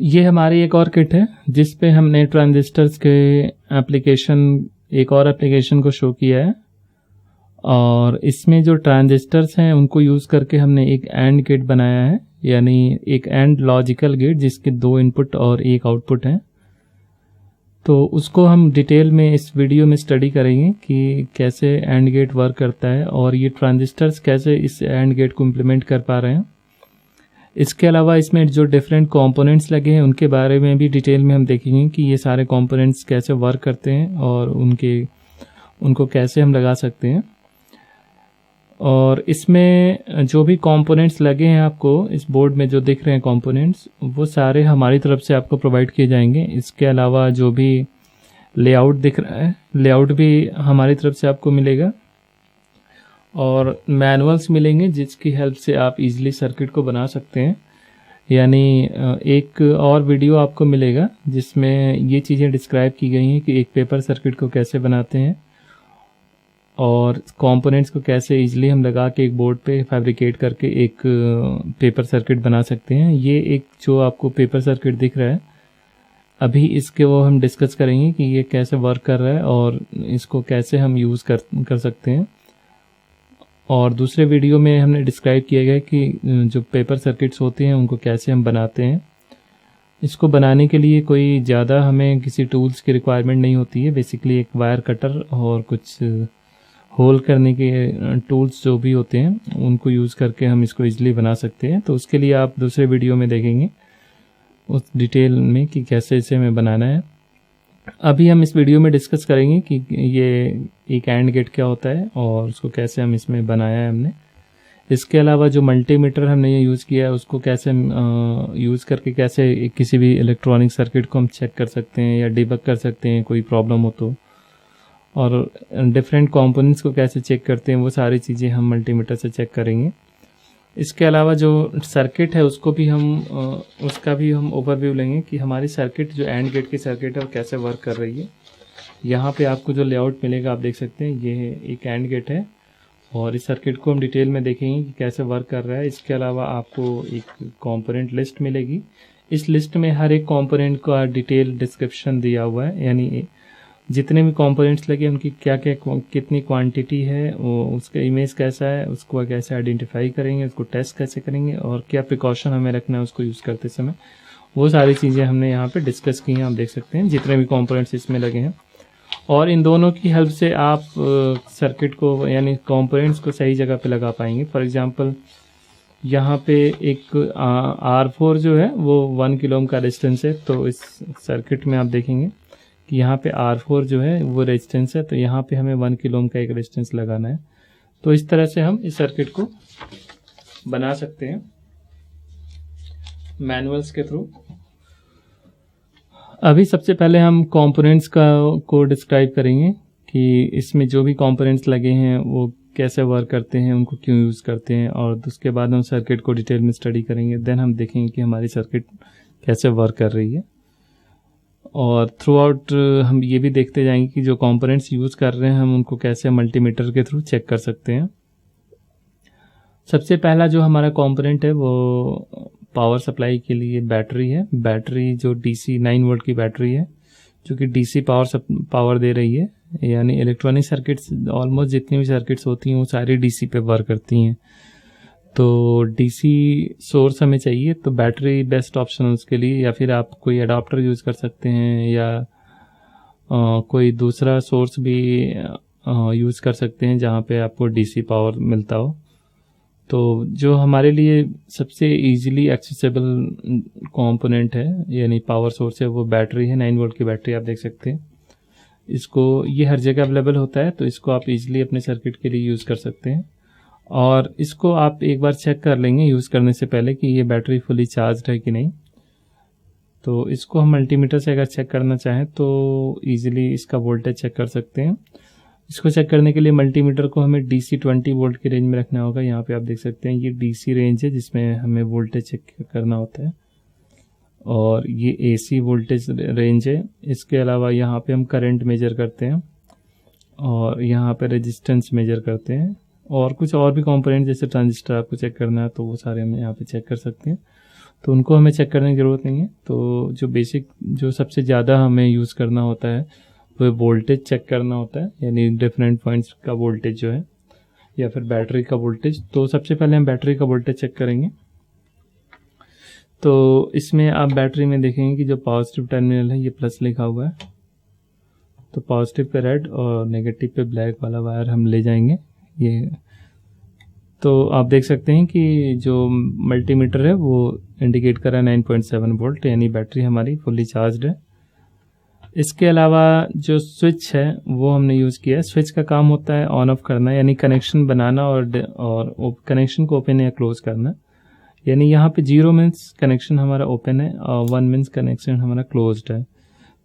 ये हमारी एक और किट है जिस पे हमने ट्रांजिस्टर्स के एक और एप्लीकेशन को शो किया है। और इसमें जो ट्रांजिस्टर्स हैं उनको यूज़ करके हमने एक एंड गेट बनाया है, यानी एक एंड लॉजिकल गेट जिसके 2 इनपुट और 1 आउटपुट हैं। तो उसको हम डिटेल में इस वीडियो में स्टडी करेंगे कि कैसे एंड गेट वर्क करता है और ये ट्रांजिस्टर्स कैसे इस एंड गेट को इम्प्लीमेंट कर पा रहे हैं। इसके अलावा इसमें जो डिफरेंट कंपोनेंट्स लगे हैं उनके बारे में भी डिटेल में हम देखेंगे कि ये सारे कंपोनेंट्स कैसे वर्क करते हैं और उनको कैसे हम लगा सकते हैं। और इसमें जो भी कंपोनेंट्स लगे हैं आपको इस बोर्ड में जो दिख रहे हैं कंपोनेंट्स, वो सारे हमारी तरफ से आपको प्रोवाइड किए जाएंगे। इसके अलावा जो भी लेआउट दिख रहा है, लेआउट भी हमारी तरफ से आपको मिलेगा और मैनुअल्स मिलेंगे जिसकी हेल्प से आप इजीली सर्किट को बना सकते हैं। यानी एक और वीडियो आपको मिलेगा जिसमें ये चीज़ें डिस्क्राइब की गई हैं कि एक पेपर सर्किट को कैसे बनाते हैं और कंपोनेंट्स को कैसे इजीली हम लगा के एक बोर्ड पे फैब्रिकेट करके एक पेपर सर्किट बना सकते हैं। ये एक जो आपको पेपर सर्किट दिख रहा है अभी इसके वो हम डिस्कस करेंगे कि ये कैसे वर्क कर रहा है और इसको कैसे हम यूज़ कर सकते हैं। और दूसरे वीडियो में हमने डिस्क्राइब किया गया कि जो पेपर सर्किट्स होते हैं उनको कैसे हम बनाते हैं। इसको बनाने के लिए कोई ज़्यादा हमें किसी टूल्स की रिक्वायरमेंट नहीं होती है। बेसिकली एक वायर कटर और कुछ होल करने के टूल्स जो भी होते हैं उनको यूज़ करके हम इसको इजीली बना सकते हैं। तो उसके लिए आप दूसरे वीडियो में देखेंगे उस डिटेल में कि कैसे इसे हमें बनाना है। अभी हम इस वीडियो में डिस्कस करेंगे कि ये एक एंड गेट क्या होता है और उसको कैसे हम इसमें बनाया है हमने। इसके अलावा जो मल्टीमीटर हमने ये यूज़ किया है उसको कैसे हम यूज़ करके कैसे किसी भी इलेक्ट्रॉनिक सर्किट को हम चेक कर सकते हैं या डिबग कर सकते हैं कोई प्रॉब्लम हो तो, और डिफरेंट कंपोनेंट्स को कैसे चेक करते हैं वो सारी चीज़ें हम मल्टीमीटर से चेक करेंगे। इसके अलावा जो सर्किट है उसका भी हम ओवरव्यू लेंगे कि हमारी सर्किट जो एंड गेट की सर्किट है वो कैसे वर्क कर रही है। यहाँ पे आपको जो लेआउट मिलेगा आप देख सकते हैं, ये एक एंड गेट है और इस सर्किट को हम डिटेल में देखेंगे कि कैसे वर्क कर रहा है। इसके अलावा आपको एक कंपोनेंट लिस्ट मिलेगी। इस लिस्ट में हर एक कंपोनेंट का डिटेल डिस्क्रिप्शन दिया हुआ है, यानी जितने भी कंपोनेंट्स लगे उनकी क्या क्या कितनी क्वांटिटी है, वो उसका इमेज कैसा है, उसको कैसे आइडेंटिफाई करेंगे, उसको टेस्ट कैसे करेंगे और क्या प्रिकॉशन हमें रखना है उसको यूज़ करते समय, वो सारी चीज़ें हमने यहाँ पे डिस्कस की हैं। आप देख सकते हैं जितने भी कंपोनेंट्स इसमें लगे हैं और इन दोनों की हेल्प से आप सर्किट को यानी कंपोनेंट्स को सही जगह पे लगा पाएंगे। फॉर एग्जांपल यहाँ पे एक R4 जो है वो 1 किलो ओम का रेजिस्टेंस है। तो इस सर्किट में आप देखेंगे कि यहाँ पे R4 जो है वो रेजिस्टेंस है, तो यहाँ पे हमें 1 किलो ओम का एक रेजिस्टेंस लगाना है। तो इस तरह से हम इस सर्किट को बना सकते हैं मैनुअल्स के थ्रू। अभी सबसे पहले हम कंपोनेंट्स को डिस्क्राइब करेंगे कि इसमें जो भी कंपोनेंट्स लगे हैं वो कैसे वर्क करते हैं, उनको क्यों यूज़ करते हैं, और उसके बाद हम सर्किट को डिटेल में स्टडी करेंगे। देन हम देखेंगे कि हमारी सर्किट कैसे वर्क कर रही है। और थ्रू आउट हम ये भी देखते जाएंगे कि जो कंपोनेंट्स यूज़ कर रहे हैं हम उनको कैसे मल्टीमीटर के थ्रू चेक कर सकते हैं। सबसे पहला जो हमारा कंपोनेंट है वो पावर सप्लाई के लिए बैटरी है। बैटरी जो DC 9 वोल्ट की बैटरी है जो कि DC पावर दे रही है। यानी इलेक्ट्रॉनिक सर्किट्स ऑलमोस्ट जितनी भी सर्किट्स होती हैं वो सारी DC पे वर्क करती हैं। तो DC सोर्स हमें चाहिए तो बैटरी बेस्ट ऑप्शन है उसके लिए, या फिर आप कोई अडाप्टर यूज़ कर सकते हैं या कोई दूसरा सोर्स भी यूज़ कर सकते हैं जहाँ पे आपको DC पावर मिलता हो। तो जो हमारे लिए सबसे इजीली एक्सेसिबल कंपोनेंट है यानी पावर सोर्स है वो बैटरी है। 9 वोल्ट की बैटरी आप देख सकते हैं। ये हर जगह अवेलेबल होता है तो इसको आप इजीली अपने सर्किट के लिए यूज़ कर सकते हैं। और इसको आप एक बार चेक कर लेंगे यूज़ करने से पहले कि ये बैटरी फुली चार्ज है कि नहीं। तो इसको हम मल्टीमीटर से अगर चेक करना चाहें तो इजीली इसका वोल्टेज चेक कर सकते हैं। इसको चेक करने के लिए मल्टीमीटर को हमें DC 20 वोल्ट की रेंज में रखना होगा। यहाँ पे आप देख सकते हैं ये DC रेंज है जिसमें हमें वोल्टेज चेक करना होता है, और ये AC वोल्टेज रेंज है। इसके अलावा यहाँ पे हम करंट मेजर करते हैं और यहाँ पे रेजिस्टेंस मेजर करते हैं, और कुछ और भी कंपोनेंट जैसे ट्रांजिस्टर आपको चेक करना है तो वो सारे हम यहाँ पे चेक कर सकते हैं। तो उनको हमें चेक करने की ज़रूरत नहीं है। तो जो बेसिक जो सबसे ज़्यादा हमें यूज़ करना होता है वो वोल्टेज चेक करना होता है, यानी डिफरेंट पॉइंट्स का वोल्टेज जो है, या फिर बैटरी का वोल्टेज। तो सबसे पहले हम बैटरी का वोल्टेज चेक करेंगे। तो इसमें आप बैटरी में देखेंगे कि जो पॉजिटिव टर्मिनल है ये प्लस लिखा हुआ है, तो पॉजिटिव पे रेड और नेगेटिव पे ब्लैक वाला वायर हम ले जाएंगे। ये तो आप देख सकते हैं कि जो मल्टीमीटर है वो इंडिकेट कर रहा है 9.7 वोल्ट, यानी बैटरी हमारी फुल्ली चार्ज्ड है। इसके अलावा जो स्विच है वो हमने यूज़ किया है। स्विच का काम होता है ऑन ऑफ करना, यानी कनेक्शन बनाना और कनेक्शन को ओपन या क्लोज करना। यानी यहाँ पे 0 मीन्स कनेक्शन हमारा ओपन है और 1 मीन्स कनेक्शन हमारा क्लोज्ड है।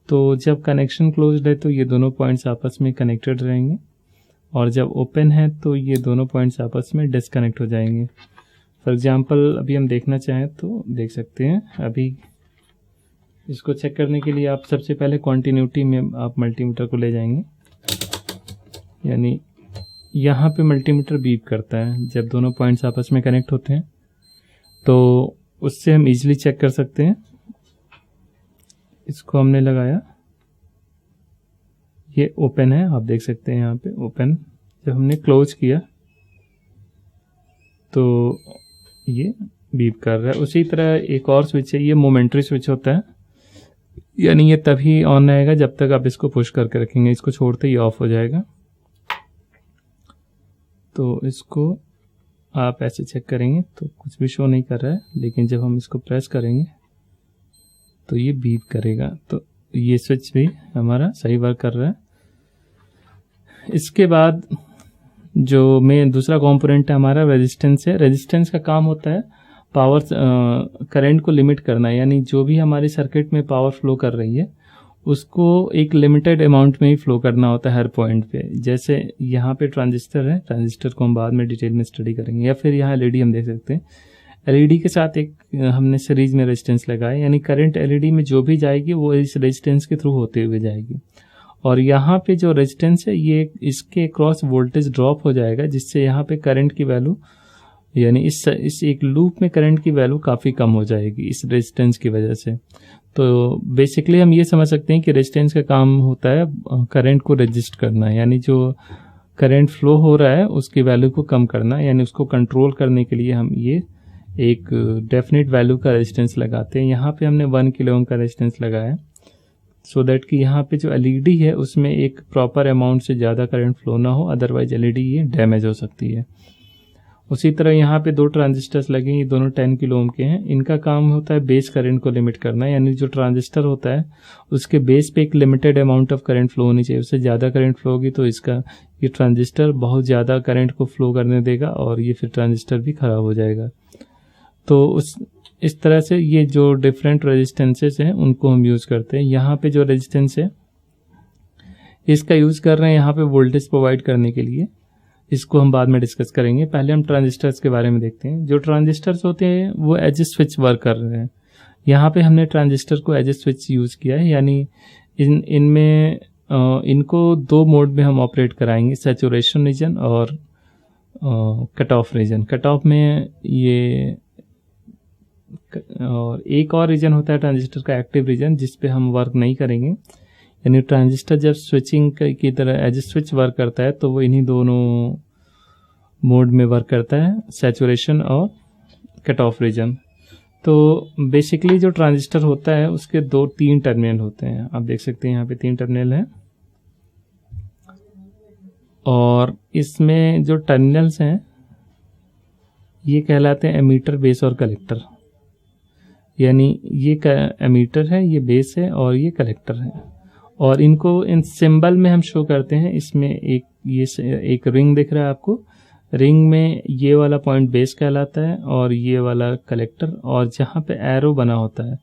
तो जब कनेक्शन क्लोज्ड है तो ये दोनों पॉइंट्स आपस में कनेक्टेड रहेंगे, और जब ओपन है तो ये दोनों पॉइंट्स आपस में डिस्कनेक्ट हो जाएंगे। फॉर एग्जांपल अभी हम देखना चाहें तो देख सकते हैं। अभी इसको चेक करने के लिए आप सबसे पहले कॉन्टिन्यूटी में आप मल्टीमीटर को ले जाएंगे, यानी यहाँ पे मल्टीमीटर बीप करता है जब दोनों पॉइंट्स आपस में कनेक्ट होते हैं, तो उससे हम इजीली चेक कर सकते हैं। इसको हमने लगाया, ये ओपन है, आप देख सकते हैं यहाँ पे ओपन। जब हमने क्लोज किया तो ये बीप कर रहा है। उसी तरह एक और स्विच है, ये मोमेंटरी स्विच होता है, यानी ये तभी ऑन रहेगा जब तक आप इसको पुश करके रखेंगे, इसको छोड़ते ही ऑफ हो जाएगा। तो इसको आप ऐसे चेक करेंगे तो कुछ भी शो नहीं कर रहा है, लेकिन जब हम इसको प्रेस करेंगे तो ये बीप करेगा। तो ये स्विच भी हमारा सही वर्क कर रहा है। इसके बाद जो मेन दूसरा कंपोनेंट है हमारा रेजिस्टेंस है। रेजिस्टेंस का काम होता है पावर करंट को लिमिट करना, यानी जो भी हमारी सर्किट में पावर फ्लो कर रही है उसको एक लिमिटेड अमाउंट में ही फ्लो करना होता है हर पॉइंट पे। जैसे यहाँ पे ट्रांजिस्टर है, ट्रांजिस्टर को हम बाद में डिटेल में स्टडी करेंगे, या फिर यहाँ एलईडी हम देख सकते हैं। एलईडी के साथ एक हमने सीरीज में रेजिस्टेंस लगाया, यानी करंट एलईडी में जो भी जाएगी वो इस रेजिस्टेंस के थ्रू होते हुए जाएगी। और यहाँ पे जो रेजिस्टेंस है ये इसके क्रॉस वोल्टेज ड्रॉप हो जाएगा, जिससे यहाँ पे करंट की वैल्यू, यानी इस एक लूप में करंट की वैल्यू काफ़ी कम हो जाएगी इस रेजिस्टेंस की वजह से। तो बेसिकली हम ये समझ सकते हैं कि रेजिस्टेंस का काम होता है करंट को रजिस्ट करना, यानी जो करंट फ्लो हो रहा है उसकी वैल्यू को कम करना, यानी उसको कंट्रोल करने के लिए हम ये एक डेफिनेट वैल्यू का रेजिस्टेंस लगाते हैं। यहाँ पे हमने 1 किलो ओम का रेजिस्टेंस लगाया, सो दैट कि यहाँ पे जो एलईडी है उसमें एक प्रॉपर अमाउंट से ज़्यादा करंट फ्लो ना हो, अदरवाइज एलईडी ये डैमेज हो सकती है। उसी तरह यहाँ पे 2 ट्रांजिस्टर्स लगे, ये दोनों 10 किलो ओम के हैं। इनका काम होता है बेस करंट को लिमिट करना, यानी जो ट्रांजिस्टर होता है उसके बेस पे एक limited amount of current flow होनी चाहिए। उससे ज़्यादा करंट फ्लो होगी तो ये ट्रांजिस्टर बहुत ज़्यादा करंट को फ्लो करने देगा और ये फिर ट्रांजिस्टर भी खराब हो जाएगा। तो इस तरह से ये जो डिफरेंट रेजिस्टेंसेस हैं उनको हम यूज़ करते हैं। यहाँ पे जो रेजिस्टेंस है इसका यूज़ कर रहे हैं यहाँ पे वोल्टेज प्रोवाइड करने के लिए, इसको हम बाद में डिस्कस करेंगे। पहले हम ट्रांजिस्टर्स के बारे में देखते हैं। जो ट्रांजिस्टर्स होते हैं वो एज ए स्विच वर्क कर रहे हैं। यहाँ पे हमने ट्रांजिस्टर को एज ए स्विच यूज़ किया है, यानी इनमें इनको 2 मोड में हम ऑपरेट कराएंगे, सैचुरेशन रीजन और cut off region. Cut off में ये और एक और रीजन होता है ट्रांजिस्टर का एक्टिव रीजन, जिस पे हम वर्क नहीं करेंगे। यानी ट्रांजिस्टर जब स्विचिंग की तरह एज ए स्विच वर्क करता है तो वो इन्हीं दोनों मोड में वर्क करता है, सैचुरेशन और कट ऑफ रीजन। तो बेसिकली जो ट्रांजिस्टर होता है उसके 3 टर्मिनल होते हैं, आप देख सकते हैं यहाँ पे 3 टर्मिनल हैं। और इसमें जो टर्मिनल्स हैं ये कहलाते हैं एमीटर, बेस और कलेक्टर। यानी ये एमीटर है, ये बेस है और ये कलेक्टर है। और इनको इन सिंबल में हम शो करते हैं। इसमें एक रिंग दिख रहा है आपको, रिंग में ये वाला पॉइंट बेस कहलाता है और ये वाला कलेक्टर। और जहाँ पे एरो बना होता है,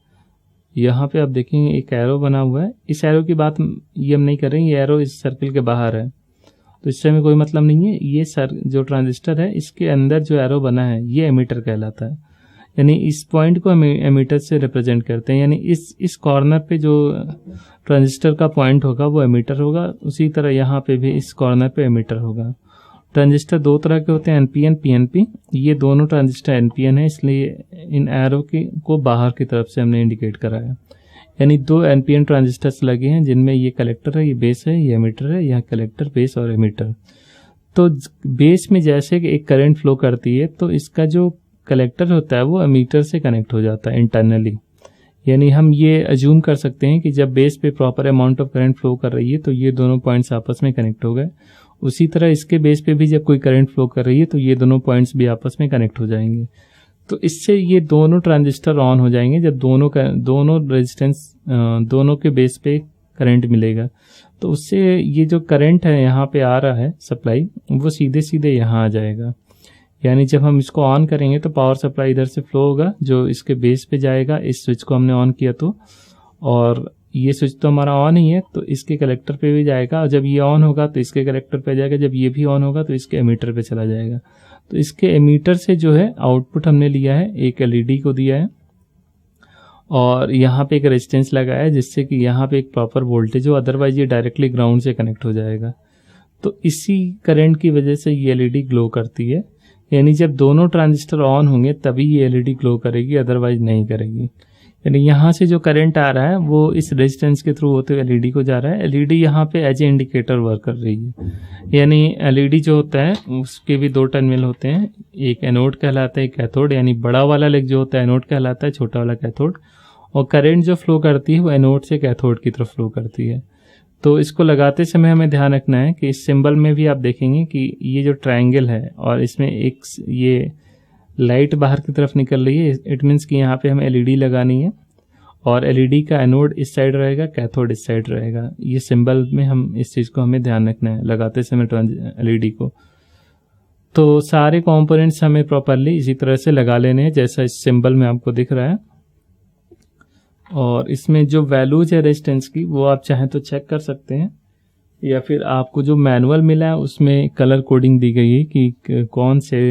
यहाँ पे आप देखेंगे एक एरो बना हुआ है। इस एरो की बात ये हम नहीं कर रहे हैं, ये एरो इस सर्किल के बाहर है तो इससे हमें कोई मतलब नहीं है। ये जो ट्रांजिस्टर है इसके अंदर जो एरो बना है ये एमीटर कहलाता है, यानी इस पॉइंट को हम एमीटर से रिप्रेजेंट करते हैं। यानी इस कॉर्नर पे जो ट्रांजिस्टर का पॉइंट होगा वो एमीटर होगा, उसी तरह यहाँ पे भी इस कॉर्नर पे एमीटर होगा। ट्रांजिस्टर दो तरह के होते हैं, एनपीएन, पीएनपी। ये दोनों ट्रांजिस्टर एनपीएन है, इसलिए इन एरो को बाहर की तरफ से हमने इंडिकेट कराया। यानी दो एनपीएन ट्रांजिस्टर्स लगे हैं जिनमें ये कलेक्टर है, ये बेस है, ये एमिटर है, यह कलेक्टर, बेस और एमिटर। तो बेस में जैसे कि एक करंट फ्लो करती है तो इसका जो कलेक्टर होता है वो एमीटर से कनेक्ट हो जाता है इंटरनली। यानी हम ये अज्यूम कर सकते हैं कि जब बेस पे proper amount of current flow कर रही है तो ये दोनों पॉइंट्स आपस में कनेक्ट हो गए। उसी तरह इसके बेस पे भी जब कोई करंट फ्लो कर रही है तो ये दोनों पॉइंट्स भी आपस में कनेक्ट हो जाएंगे। तो इससे ये दोनों ट्रांजिस्टर ऑन हो जाएंगे जब दोनों रेजिस्टेंस दोनों के बेस पे करंट मिलेगा। तो उससे ये जो करंट है यहाँ पे आ रहा है सप्लाई, वो सीधे सीधे यहाँ आ जाएगा। यानी जब हम इसको ऑन करेंगे तो पावर सप्लाई इधर से फ्लो होगा जो इसके बेस पे जाएगा। इस स्विच को हमने ऑन किया तो, और ये स्विच तो हमारा ऑन ही है तो इसके कलेक्टर पे भी जाएगा, और जब ये ऑन होगा तो इसके कलेक्टर पे जाएगा, जब ये भी ऑन होगा तो इसके एमीटर पे चला जाएगा। तो इसके एमीटर से जो है आउटपुट हमने लिया है, एक एलईडी को दिया है और यहाँ पे एक रेजिस्टेंस लगाया है जिससे कि यहाँ पे एक प्रॉपर वोल्टेज हो, अदरवाइज ये डायरेक्टली ग्राउंड से कनेक्ट हो जाएगा। तो इसी करंट की वजह से ये एलईडी ग्लो करती है। यानी जब दोनों ट्रांजिस्टर ऑन होंगे तभी ये एलईडी ग्लो करेगी, अदरवाइज नहीं करेगी। यानी यहाँ से जो करंट आ रहा है वो इस रेजिस्टेंस के थ्रू होते हुए एलईडी को जा रहा है। एलईडी यहाँ पे एज ए इंडिकेटर वर्क कर रही है। यानी एलईडी जो होता है उसके भी दो टर्मिनल होते हैं, एक एनोड कहलाता है, एक कैथोड। यानी बड़ा वाला लेग जो होता है एनोड कहलाता है, छोटा वाला कैथोड। और करंट जो फ्लो करती है वो एनोड से कैथोड की तरफ फ्लो करती है। तो इसको लगाते समय हमें ध्यान रखना है कि इस सिंबल में भी आप देखेंगे कि ये जो ट्रायंगल है और इसमें एक ये लाइट बाहर की तरफ निकल रही है, इट मीन्स कि यहाँ पे हमें एलईडी लगानी है और एलईडी का एनोड इस साइड रहेगा, कैथोड इस साइड रहेगा। ये सिंबल में हम इस चीज़ को हमें ध्यान रखना है लगाते समय एलईडी को। तो सारे कंपोनेंट्स हमें प्रॉपरली इसी तरह से लगा लेने हैं जैसा इस सिंबल में आपको दिख रहा है। और इसमें जो वैल्यूज है रेजिस्टेंस की वो आप चाहें तो चेक कर सकते हैं, या फिर आपको जो मैनुअल मिला है उसमें कलर कोडिंग दी गई है कि कौन से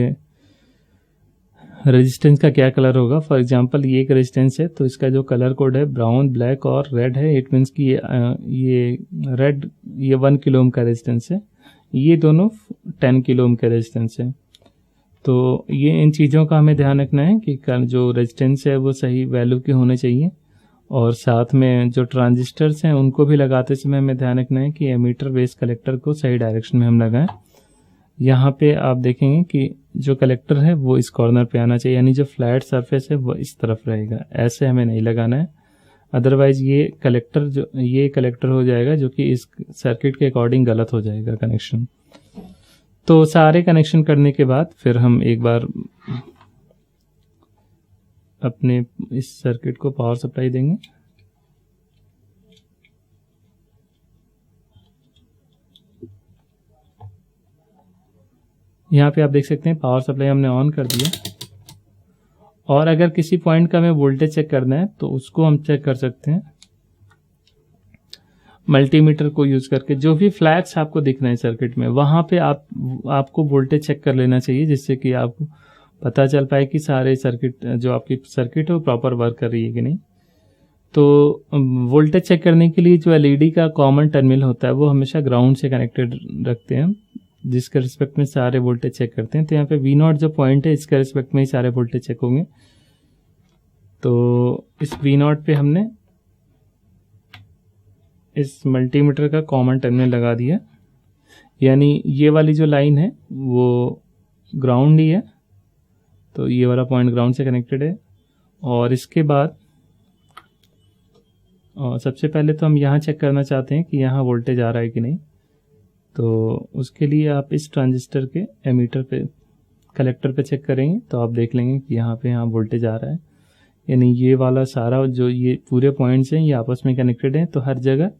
रेजिस्टेंस का क्या कलर होगा। फॉर एग्जांपल ये एक रेजिस्टेंस है तो इसका जो कलर कोड है ब्राउन, ब्लैक और रेड है। इट मीन्स कि ये रेड ये 1 किलो ओम का रेजिस्टेंस है, ये दोनों 10 किलो ओम का रेजिस्टेंस है। तो ये इन चीज़ों का हमें ध्यान रखना है कि जो रेजिस्टेंस है वो सही वैल्यू के होने चाहिए। और साथ में जो ट्रांजिस्टर्स हैं उनको भी लगाते समय हमें ध्यान रखना है कि एमीटर बेस कलेक्टर को सही डायरेक्शन में हम लगाएं। यहाँ पे आप देखेंगे कि जो कलेक्टर है वो इस कॉर्नर पे आना चाहिए, यानी जो फ्लैट सरफेस है वो इस तरफ रहेगा। ऐसे हमें नहीं लगाना है, अदरवाइज ये कलेक्टर हो जाएगा जो कि इस सर्किट के अकॉर्डिंग गलत हो जाएगा कनेक्शन। तो सारे कनेक्शन करने के बाद फिर हम एक बार अपने इस सर्किट को पावर सप्लाई देंगे। यहाँ पे आप देख सकते हैं पावर सप्लाई हमने ऑन कर दिया। और अगर किसी पॉइंट का हमें वोल्टेज चेक करना है तो उसको हम चेक कर सकते हैं मल्टीमीटर को यूज करके। जो भी फ्लैग्स आपको दिख रहे हैं सर्किट में वहां पे आपको वोल्टेज चेक कर लेना चाहिए, जिससे कि आपको पता चल पाए कि सारे सर्किट जो आपकी सर्किट है वो प्रॉपर वर्क कर रही है कि नहीं। तो वोल्टेज चेक करने के लिए जो एलईडी का कॉमन टर्मिनल होता है वो हमेशा ग्राउंड से कनेक्टेड रखते हैं, जिसके रिस्पेक्ट में सारे वोल्टेज चेक करते हैं। तो यहाँ पे V0 जो पॉइंट है इसके रिस्पेक्ट में ही सारे वोल्टेज चेक होंगे। तो इस V0 पे हमने इस मल्टीमीटर का कॉमन टर्मिनल लगा दिया, यानी ये वाली जो लाइन है वो ग्राउंड ही है, तो ये वाला पॉइंट ग्राउंड से कनेक्टेड है। और इसके बाद सबसे पहले तो हम यहाँ चेक करना चाहते हैं कि यहाँ वोल्टेज आ रहा है कि नहीं। तो उसके लिए आप इस ट्रांजिस्टर के एमीटर पे कलेक्टर पे चेक करेंगे तो आप देख लेंगे कि यहाँ वोल्टेज आ रहा है। यानी ये वाला सारा जो ये पूरे पॉइंट्स हैं ये आपस में कनेक्टेड हैं, तो हर जगह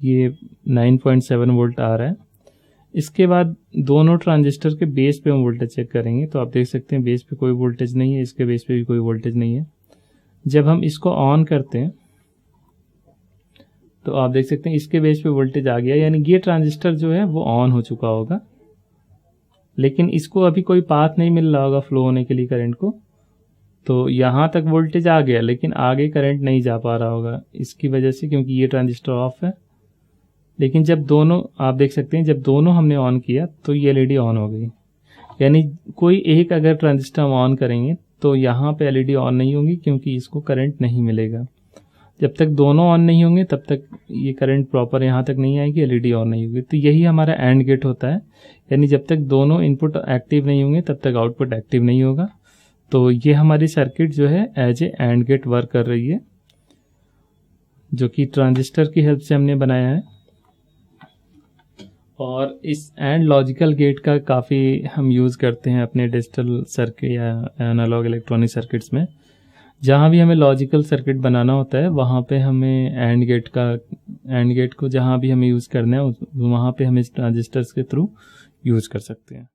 ये 9.7 वोल्ट आ रहा है। इसके बाद दोनों ट्रांजिस्टर के बेस पे हम वोल्टेज चेक करेंगे तो आप देख सकते हैं बेस पे कोई वोल्टेज नहीं है, इसके बेस पे भी कोई वोल्टेज नहीं है। जब हम इसको ऑन करते हैं तो आप देख सकते हैं इसके बेस पे वोल्टेज आ गया, यानी ये ट्रांजिस्टर जो है वो ऑन हो चुका होगा, लेकिन इसको अभी कोई पाथ नहीं मिल रहा होगा फ्लो होने के लिए करंट को। तो यहाँ तक वोल्टेज आ गया लेकिन आगे करंट नहीं जा पा रहा होगा इसकी वजह से, क्योंकि ये ट्रांजिस्टर ऑफ है। लेकिन जब दोनों, आप देख सकते हैं जब दोनों हमने ऑन किया तो ये एलईडी ऑन हो गई। यानी कोई एक अगर ट्रांजिस्टर हम ऑन करेंगे तो यहाँ पे एलईडी ऑन नहीं होगी, क्योंकि इसको करंट नहीं मिलेगा। जब तक दोनों ऑन नहीं होंगे तब तक ये करंट प्रॉपर यहाँ तक नहीं आएगी, एलईडी ऑन नहीं होगी। तो यही हमारा एंड गेट होता है, यानी जब तक दोनों इनपुट एक्टिव नहीं होंगे तब तक आउटपुट एक्टिव नहीं होगा। तो ये हमारी सर्किट जो है as a AND gate work कर रही है, जो कि ट्रांजिस्टर की हेल्प से हमने बनाया है। और इस एंड लॉजिकल गेट का काफ़ी हम यूज़ करते हैं अपने डिजिटल सर्किट या एनालॉग इलेक्ट्रॉनिक सर्किट्स में। जहाँ भी हमें लॉजिकल सर्किट बनाना होता है वहाँ पे हमें एंड गेट को जहाँ भी हमें यूज़ करना है वहाँ पे हम इस ट्रांजिस्टर्स के थ्रू यूज़ कर सकते हैं।